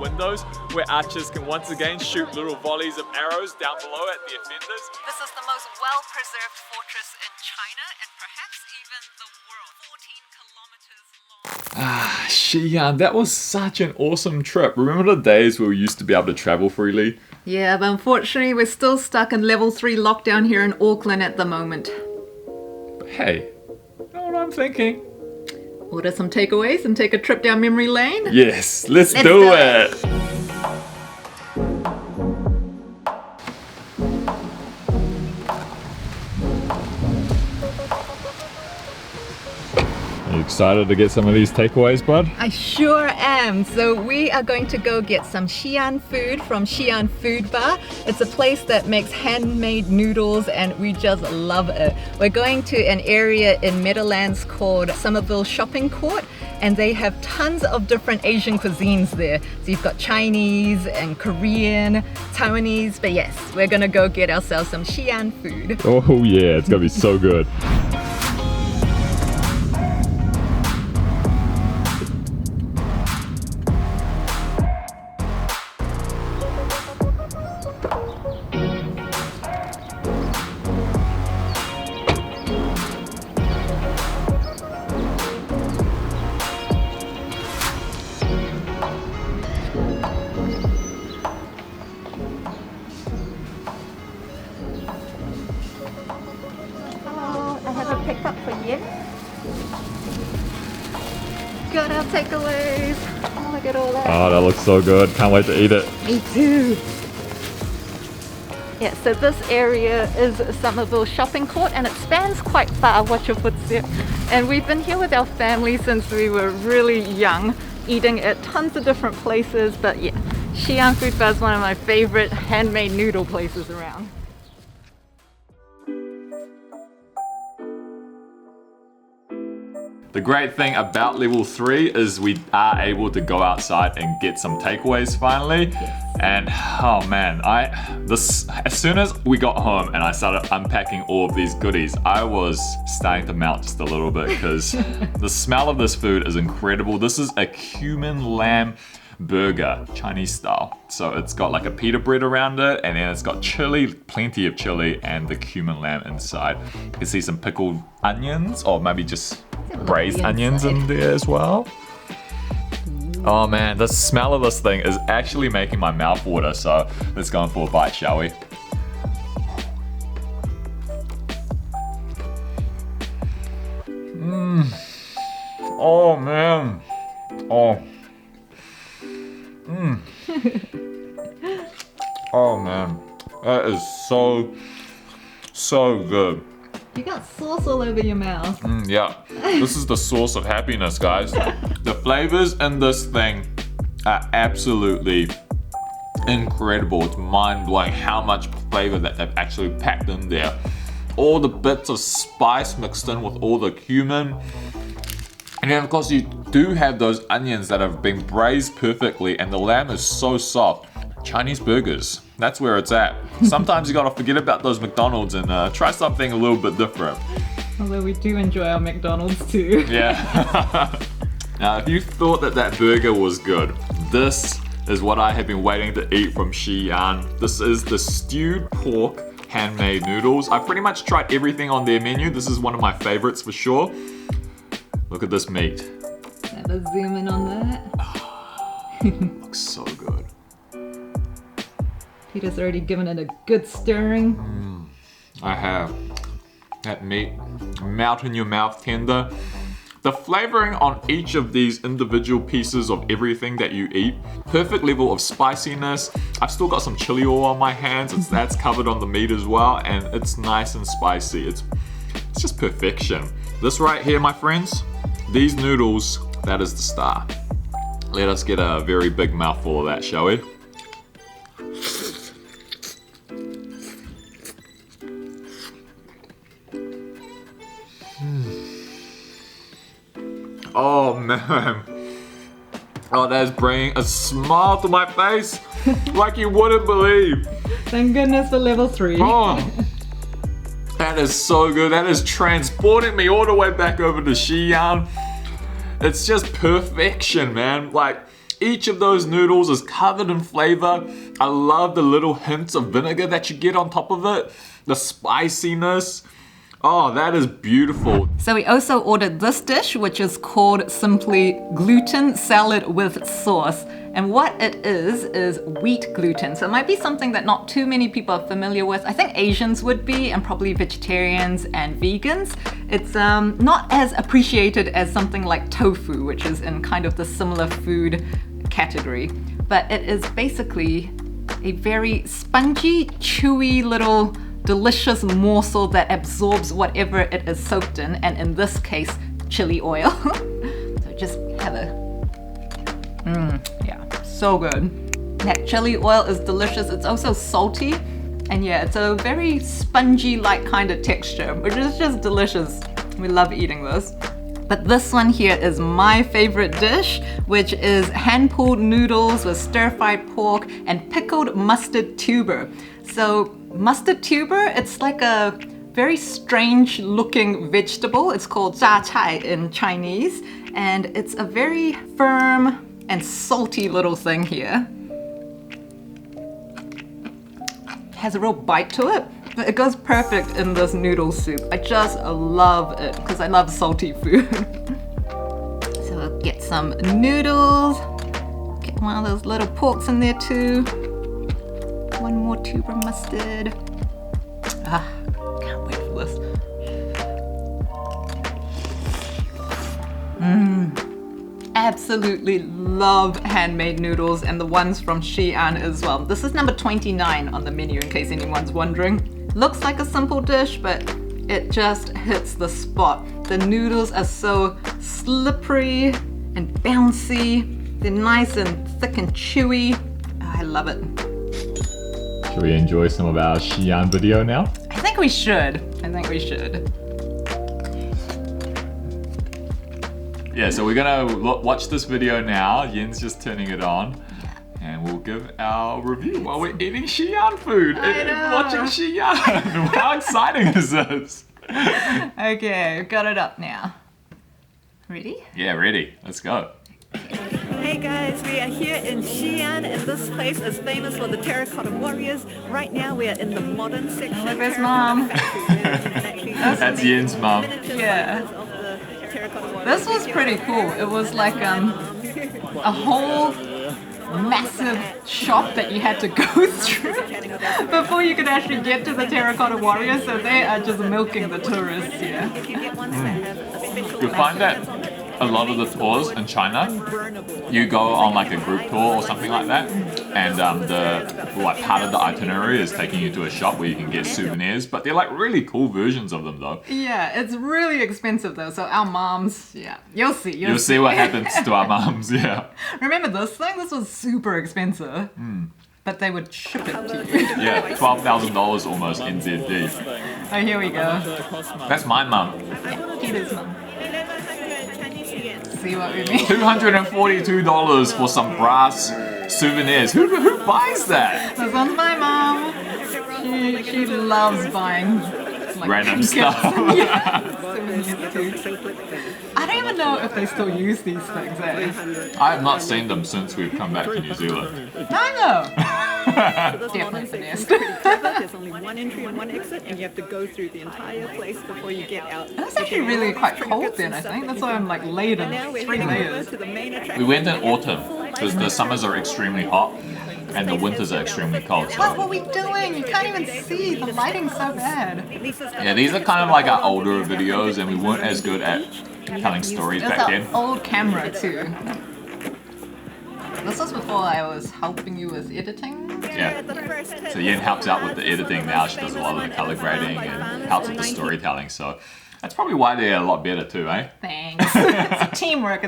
windows where archers can once again shoot little volleys of arrows down below at the offenders. This is the most well-preserved fortress in China and perhaps even the world. 14 kilometers long. Ah, Xi'an, that was such an awesome trip. Remember the days where we used to be able to travel freely? Yeah, but unfortunately we're still stuck in level 3 lockdown here in Auckland at the moment. But hey, you know what I'm thinking? Order some takeaways and take a trip down memory lane? Yes, let's do it! Are you excited to get some of these takeaways, bud? I sure am. So we are going to go get some Xi'an food from Xi'an Food Bar. It's a place that makes handmade noodles and we just love it. We're going to an area in Meadowlands called Somerville Shopping Court, and they have tons of different Asian cuisines there. So you've got Chinese and Korean, Taiwanese, but yes, we're gonna go get ourselves some Xi'an food. Oh yeah, it's gonna be so good. Picked up for you. Got our takeaways. Oh, look at all that. Oh, that looks so good. Can't wait to eat it. Me too. Yeah, so this area is Somerville Shopping Court and it spans quite far. Watch your footsteps. And we've been here with our family since we were really young, eating at tons of different places. But yeah, Xi'an Food Bar is one of my favorite handmade noodle places around. The great thing about level 3 is we are able to go outside and get some takeaways finally. Yes. And oh man, as soon as we got home and I started unpacking all of these goodies, I was starting to melt just a little bit because the smell of this food is incredible. This is a cumin lamb burger, Chinese style. So it's got like a pita bread around it and then it's got chili, plenty of chili and the cumin lamb inside. You can see some pickled onions or maybe just braised onions in there as well. Oh man, the smell of this thing is actually making my mouth water, so let's go in for a bite, shall we? Oh man. Oh. Oh man. That is so good. You got sauce all over your mouth. Yeah, this is the source of happiness, guys. The flavors in this thing are absolutely incredible. It's mind-blowing how much flavor that they've actually packed in there. All the bits of spice mixed in with all the cumin. And then of course you do have those onions that have been braised perfectly and the lamb is so soft. Chinese burgers, that's where it's at. Sometimes you gotta forget about those McDonald's and try something a little bit different. Although we do enjoy our McDonald's too. Yeah. Now if you thought that burger was good, this is what I have been waiting to eat from Xi'an. This is the stewed pork handmade noodles. I've pretty much tried everything on their menu. This is one of my favorites for sure. Look at this meat. Have a zoom in on that. Looks so good. Peter's already given it a good stirring. I have. That meat, melt in your mouth tender. The flavoring on each of these individual pieces of everything that you eat, perfect level of spiciness. I've still got some chili oil on my hands, that's covered on the meat as well, and it's nice and spicy. It's just perfection. This right here, my friends, these noodles, that is the star. Let us get a very big mouthful of that, shall we? Oh man. Oh, that's bringing a smile to my face like you wouldn't believe. Thank goodness for level 3. Oh, that is so good. That is transporting me all the way back over to Xi'an. It's just perfection, man. Like, Each of those noodles is covered in flavor. I love the little hints of vinegar that you get on top of it. The spiciness. Oh, that is beautiful. So we also ordered this dish, which is called simply gluten salad with sauce. And what it is wheat gluten. So it might be something that not too many people are familiar with. I think Asians would be, and probably vegetarians and vegans. It's not as appreciated as something like tofu, which is in kind of the similar food category. But it is basically a very spongy, chewy little delicious morsel that absorbs whatever it is soaked in, and in this case, chili oil. So just have a, yeah, so good. That chili oil is delicious. It's also salty, and yeah, it's a very spongy-like kind of texture, which is just delicious. We love eating this. But this one here is my favorite dish, which is hand-pulled noodles with stir-fried pork and pickled mustard tuber. So mustard tuber, it's like a very strange looking vegetable. It's called 榨菜 in Chinese, and it's a very firm and salty little thing here. It has a real bite to it. It goes perfect in this noodle soup. I just love it because I love salty food. So I'll get some noodles. Get one of those little porks in there too. One more tuber mustard. Ah, can't wait for this. Absolutely love handmade noodles, and the ones from Xi'an as well. This is number 29 on the menu in case anyone's wondering. Looks like a simple dish, but it just hits the spot. The noodles are so slippery and bouncy. They're nice and thick and chewy. I love it. Should we enjoy some of our Xi'an video now? I think we should. Yeah, so we're gonna watch this video now. Yin's just turning it on. And we'll give our review while we're eating Xi'an food and watching Xi'an. How exciting is this? Okay, I've got it up now. Ready? Yeah, ready. Let's go. Hey guys, we are here in Xi'an, and this place is famous for the Terracotta warriors. Right now we are in the modern section. Look, there's Mom. That's Yin's mom. Yeah. This was pretty cool. It was like a whole massive shop that you had to go through before you could actually get to the Terracotta warriors, so they are just milking the tourists here. You'll find that a lot of the tours in China, you go on like a group tour or something like that, and part of the itinerary is taking you to a shop where you can get souvenirs, but they're like really cool versions of them though. Yeah, it's really expensive though, so our moms, yeah, you'll see. You'll see what happens to our moms, yeah. Remember this thing? This was super expensive. But they would ship it to you. Yeah, $12,000 almost NZD. Oh, here we go. That's my mum. Yeah, Peter's mum. See what we mean? $242 for some brass souvenirs. Who buys that? This one's my mom. She loves buying like random stuff. I don't even know if they still use these things, eh? I have not seen them since we've come back to New Zealand. I know. Definitely finessed. There's only one entry and one exit, and you have to go through the entire place before you get out. It was actually really quite cold then, I think. That's why I'm like laid in 3 layers. We went in autumn because the summers are extremely hot and the winters are extremely cold. So. What are we doing? You can't even see. The lighting's so bad. Yeah, these are kind of like our older videos, and we weren't as good at telling stories back then. It's an old camera too. This was before I was helping you with editing. Yeah. So Yin helps out with the editing now. She does a lot of the color grading and helps with the storytelling. So that's probably why they're a lot better too, eh? Thanks. It's teamwork.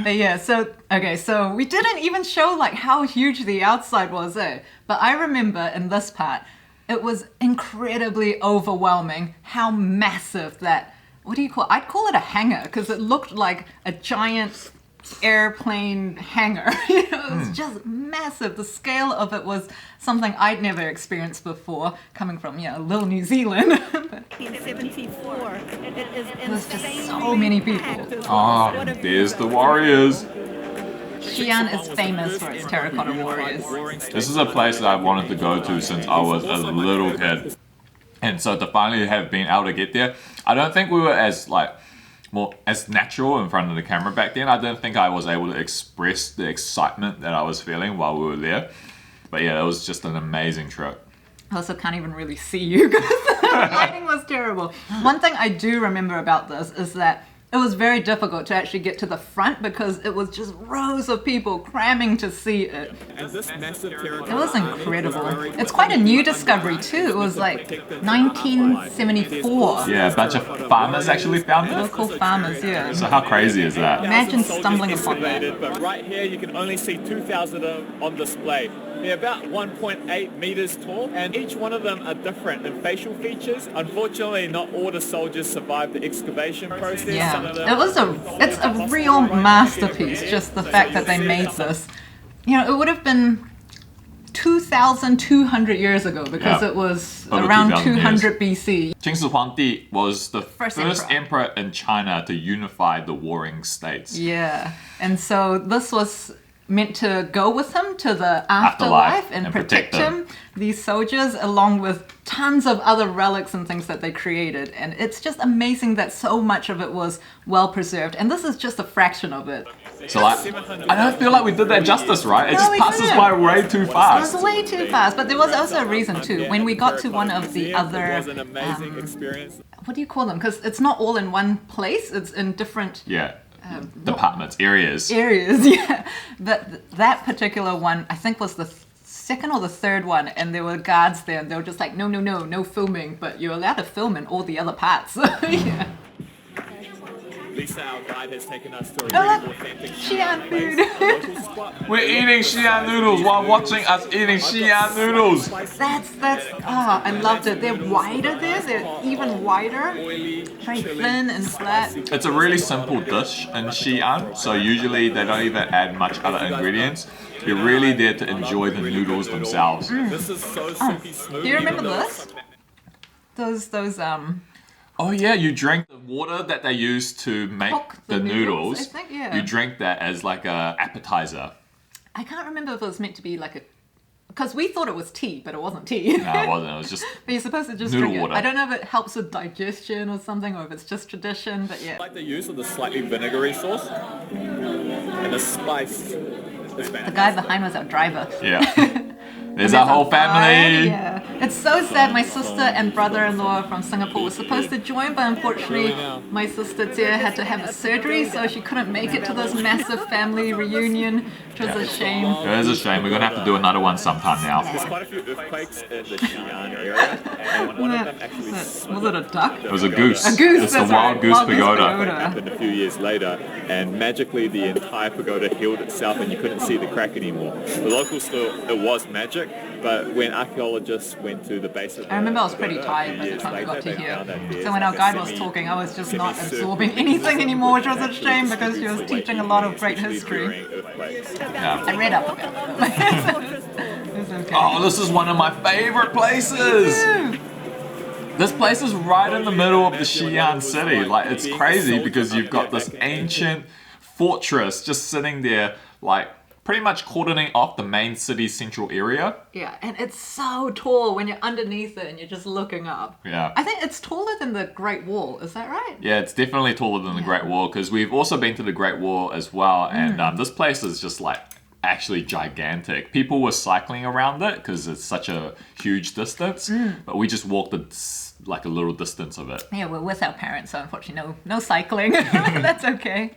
But yeah, so we didn't even show like how huge the outside was, eh? But I remember in this part, it was incredibly overwhelming how massive that, what do you call it? I'd call it a hangar because it looked like a giant airplane hangar. You know, it was just massive. The scale of it was something I'd never experienced before, coming from, you know, little New Zealand. 1974. It is There's just so many people. Oh, there's the warriors. Xi'an is famous for its terracotta warriors. This is a place that I've wanted to go to since I was a little kid. And so to finally have been able to get there, I don't think we were as as natural in front of the camera back then. I don't think I was able to express the excitement that I was feeling while we were there. But yeah, it was just an amazing trip. I also can't even really see you because the lighting was terrible. One thing I do remember about this is that it was very difficult to actually get to the front because it was just rows of people cramming to see it. And this massive terracotta, It was incredible. It's quite a new discovery too. It was like 1974. Yeah, a bunch of farmers actually found it. Local farmers, yeah. So how crazy is that? Imagine soldiers stumbling upon that. excavated, but right here you can only see 2,000 of them on display. They're about 1.8 meters tall, and each one of them are different in facial features. Unfortunately, not all the soldiers survived the excavation process. Some of them It's a real masterpiece, just the fact that they made this. You know, it would have been 2,200 years ago because Yeah. it was Over around 2,000 200 BC. Qingshi Huangdi was the First first emperor. emperor in China to unify the warring states. Yeah, and so this was meant to go with him to the afterlife and protect him, these soldiers, along with tons of other relics and things that they created. And it's just amazing that so much of it was well preserved. And this is just a fraction of it. So like, I don't feel like we did that justice, right? It No, just we passes didn't. by way too It was fast. way too fast, but there was also a reason too. When we got to one of the other, it was an amazing experience. what do you call them? Because it's not all in one place, it's in different Yeah. Departments, areas. areas, yeah. But that particular one, I think, was the second or the third one, and there were guards there, and they were just like, no filming, but you're allowed to film in all the other parts. Yeah. Lisa, our guide, has taken us to a Oh, really look, authentic Xi'an food. local spot. We're eating Xi'an noodles while watching us eating Xi'an noodles. That's, I loved it. They're wider there, they're even wider. Very thin and flat. It's a really simple dish in Xi'an, so usually they don't even add much other ingredients. You're really there to enjoy the noodles themselves. This is so silky smooth. Do you remember even though this? Those Oh yeah, you drank the water that they use to make Cook the the noodles, noodles. I think, yeah. You drank that as like a appetizer. I can't remember if it was meant to be like a, because we thought it was tea, but it wasn't tea. No, it wasn't. It was just But you're supposed to just Noodle drink it. water. I don't know if it helps with digestion or something, or if it's just tradition, but yeah. I like the use of the slightly vinegary sauce and the spice. Is The guy behind was our driver. yeah. There's And our whole bride, family. Yeah. It's so sad. My sister and brother-in-law from Singapore were supposed to join, but unfortunately my sister Tia had to have a surgery, so she couldn't make it to this massive family reunion, which was a shame. It is a shame. We're gonna have to do another one sometime now. There's quite a few earthquakes in the Xi'an area, and one of them actually Was it a duck? It was a goose. A goose, It's the that's wild right. goose Wild goose pagoda. pagoda. happened a few years later, and magically the entire pagoda healed itself and you couldn't see the crack anymore. The locals thought it was magic, but when archaeologists went to the base of the I remember I was pretty pagoda tired a by few the years time we later, got to they here. found that there's So when like our a guide was talking, I was just not absorbing anything anymore, which was a shame because she was teaching a lot of great history. Yeah. I read up about it. It's okay. Oh, this is one of my favorite places. This place is right in the middle of the Xi'an city. Like, it's crazy because you've got this ancient fortress just sitting there, like, pretty much cordoning off the main city central area. Yeah, and it's so tall when you're underneath it and you're just looking up. Yeah. I think it's taller than the Great Wall, is that right? Yeah, it's definitely taller than the Great Wall because we've also been to the Great Wall as well. And this place is just like actually gigantic. People were cycling around it because it's such a huge distance, but we just walked like a little distance of it. Yeah, we're with our parents, so unfortunately no cycling. That's okay.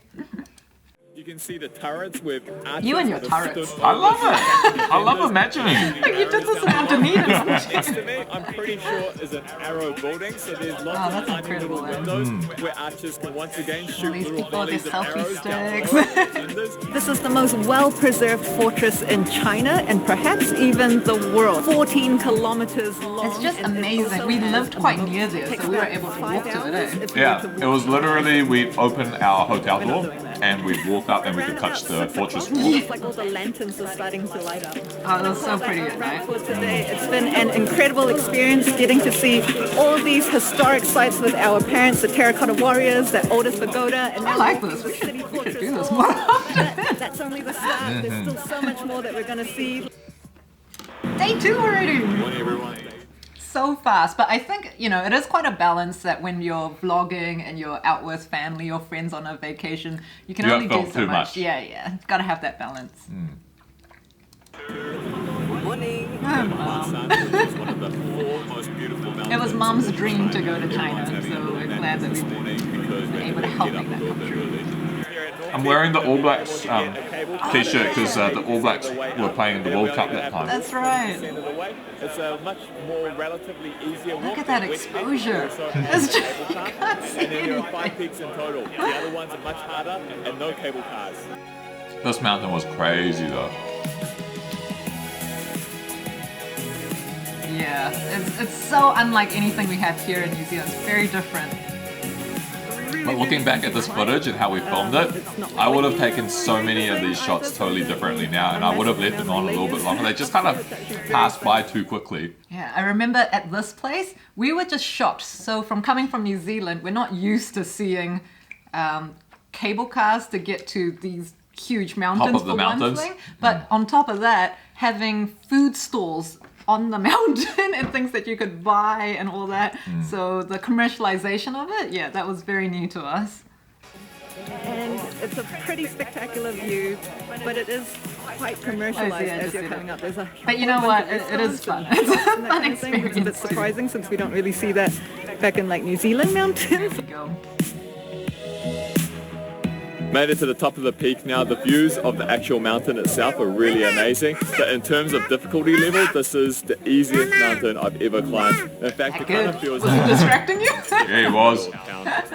You can see the turrets with You and your turrets. I love it. I love imagining. Like you did this underneath it. Next to me, I'm pretty sure is an arrow building, so there's lots Oh, of that's tiny incredible, little windows where archers can once again shoot these little people with volleys their of selfie arrows down sticks. below the defenders. This is the most well-preserved fortress in China and perhaps even the world. 14 kilometers long. It's just and it amazing. also We has lived quite near there, takes so we were about able to 5 walk to it, hours eh? if you Yeah, were to it was walk. literally, we opened our hotel We're not door doing that. and we'd walk up and we could touch the fortress wall. It's like all the lanterns are starting to light up. Oh, that's so pretty at night. For today, it's been an incredible experience getting to see all these historic sites with our parents, the Terracotta Warriors, the oldest pagoda, and I like this. We should do this more often. That's only the start. There's still so much more that we're going to see. Day 2 already. Morning, everyone. So fast, but I think, you know, it is quite a balance that when you're vlogging and you're out with family or friends on a vacation, you can You only don't do film so too much. much. Yeah. Gotta have that balance. Morning. It was Mum's dream to go to China, so we're glad that we've been able to help make that come true. I'm wearing the All Blacks t-shirt because the All Blacks were playing in the World Cup that time. That's right. It's a much more relatively easier walk. Look at that than exposure. Western It's cable just, you car. can't see And then there are 5 anything. peaks in total. The other ones are much harder and no cable cars. This mountain was crazy though. Yeah, it's so unlike anything we have here in New Zealand. It's very different. But looking back at this footage and how we filmed it, I would have taken so many of these shots totally differently now, and I would have left them on a little bit longer. They just kind of passed by too quickly. Yeah, I remember at this place, we were just shocked. So from coming from New Zealand, we're not used to seeing cable cars to get to these huge mountains Top of the for one mountains. thing. But on top of that, having food stalls on the mountain and things that you could buy and all that. So the commercialization of it, yeah, that was very new to us. And it's a pretty spectacular view, but it is quite commercialized I see as you're that. coming up. There's a But you know whole what? bunch of It is fun. restaurants It's a and that fun kind of thing, which is a bit experience too. surprising since we don't really see that back in like New Zealand mountains. Go. Made it to the top of the peak now. The views of the actual mountain itself are really amazing. But in terms of difficulty level, this is the easiest mountain I've ever climbed. In fact, it kind Good. of feels Was it distracting you? Yeah, he was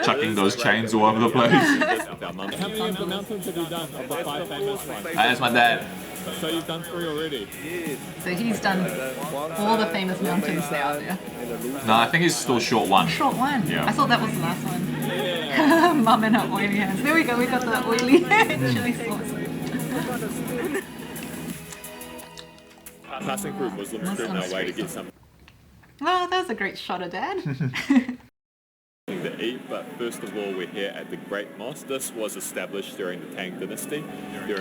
chucking those chains all over the place. How many of the mountains have you done of the 5 famous ones? That's my dad. So you've done 3 already? So he's done all the famous mountains now there. No, I think he's still short one. Short one. Yeah. I thought that was the last one. Mum and her oily hands. There we go. We got the oily chili sauce. Passing through Muslim street on our way to get something Oh, that was a great shot of Dad. to eat, but first of all we're here at the Great Mosque. This was established during the Tang Dynasty.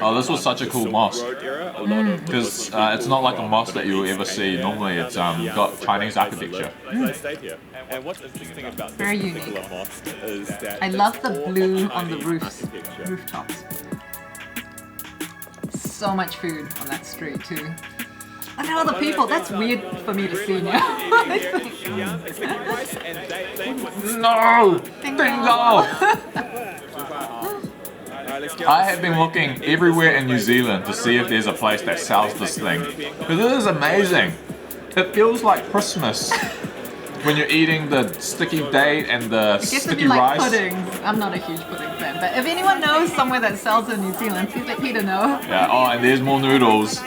Oh, this was such a cool mosque. Because It's not like a mosque that you will ever see. Normally it's got Chinese architecture. They stayed here. And what's interesting about this Very particular unique. mosque is that I it's love the all blue on the Chinese roofs, architecture. rooftops. So much food on that street too. Look at all the people. That's weird for me to see now. It's the rice and date thing with No! Ding Bingo! let's go. I have been looking everywhere in New Zealand to see if there's a place that sells this thing. Because it is amazing. It feels like Christmas. When you're eating the sticky date and the Guess if sticky you like rice. puddings, I'm not a huge pudding fan, but if anyone knows somewhere that sells in New Zealand, please let Peter know. Yeah, oh, and there's more noodles.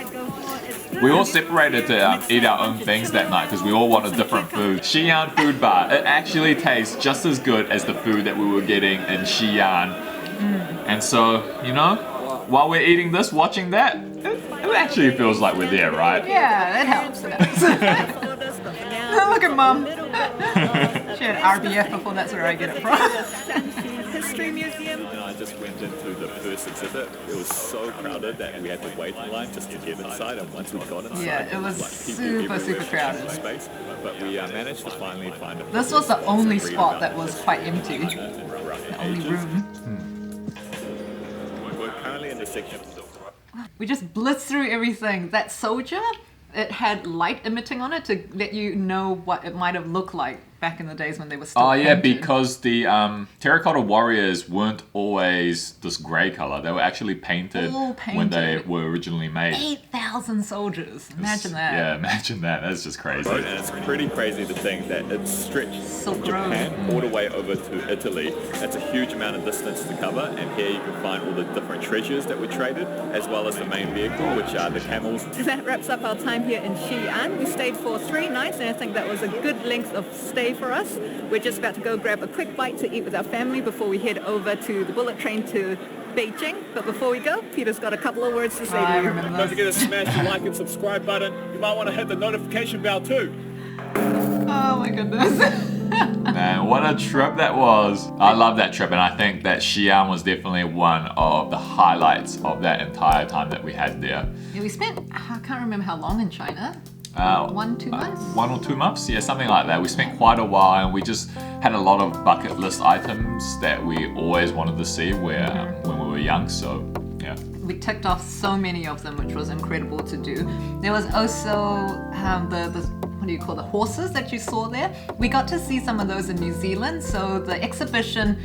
We all separated to eat our own things that night because we all wanted different food. Xi'an Food Bar, it actually tastes just as good as the food that we were getting in Xi'an. And so, you know, while we're eating this, watching that, it actually feels like we're there, right? Yeah, it helps. It helps. Look at Mum. She had RBF before, that's where I get it from. History Museum. And I just went into the first exhibit. It was so crowded that we had to wait in line just to get inside. And once we got inside, Yeah, it was people super, everywhere super crowded. in Space. But we managed to finally find a This was the only spot that was quite empty. The only room. We're currently in the section. We just blitzed through everything. That soldier, it had light emitting on it to let you know what it might have looked like back in the days when they were still Oh yeah, painted. because the Terracotta Warriors weren't always this grey colour. They were actually painted All when they painted. were originally made. 8,000 soldiers. Imagine that. Yeah, imagine that. That's just crazy. And it's pretty crazy to think that it's stretched Silk from Road. Japan all the way over to Italy. That's a huge amount of distance to cover, and here you can find all the different treasures that were traded, as well as the main vehicle, which are the camels. That wraps up our time here in Xi'an. We stayed for 3 nights, and I think that was a good length of stay for us. We're just about to go grab a quick bite to eat with our family before we head over to the bullet train to Beijing. But before we go, Peter's got a couple of words to say I to you. remember Don't forget this. to smash the like and subscribe button. You might want to hit the notification bell too. Oh my goodness. Man, what a trip that was. I love that trip, and I think that Xi'an was definitely one of the highlights of that entire time that we had there. Yeah, we spent, I can't remember how long in China. 2 months? 1 or 2 months, yeah, something like that. We spent quite a while, and we just had a lot of bucket list items that we always wanted to see when we were young, so yeah. We ticked off so many of them, which was incredible to do. There was also the what do you call the horses that you saw there? We got to see some of those in New Zealand. So the exhibition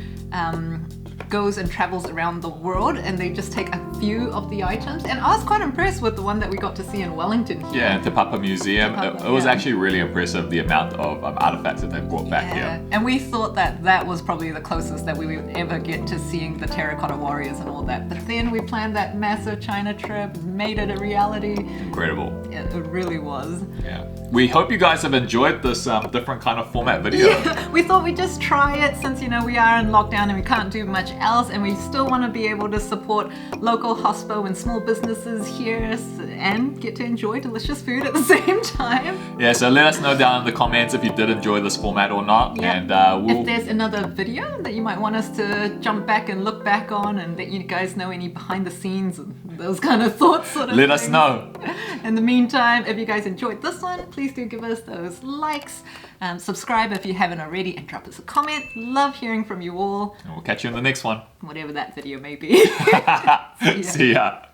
goes and travels around the world, and they just take a few of the items. And I was quite impressed with the one that we got to see in Wellington here. Yeah, Te Papa Museum. Te Papa, it was yeah. actually really impressive, the amount of artifacts that they brought back here. And we thought that that was probably the closest that we would ever get to seeing the Terracotta Warriors and all that. But then we planned that massive China trip, made it a reality. Incredible. It really was. Yeah. We hope you guys have enjoyed this different kind of format video. Yeah, we thought we'd just try it since, you know, we are in lockdown and we can't do much else, and we still want to be able to support local hospo and small businesses here and get to enjoy delicious food at the same time. Yeah, so let us know down in the comments if you did enjoy this format or not. Yeah. And we'll... If there's another video that you might want us to jump back and look back on and let you guys know any behind the scenes and those kind of thoughts sort of let us things. know. In the meantime, if you guys enjoyed this one, please do give us those likes, subscribe if you haven't already, and drop us a comment. Love hearing from you all, And we'll catch you in the next one. whatever that video may be. See ya.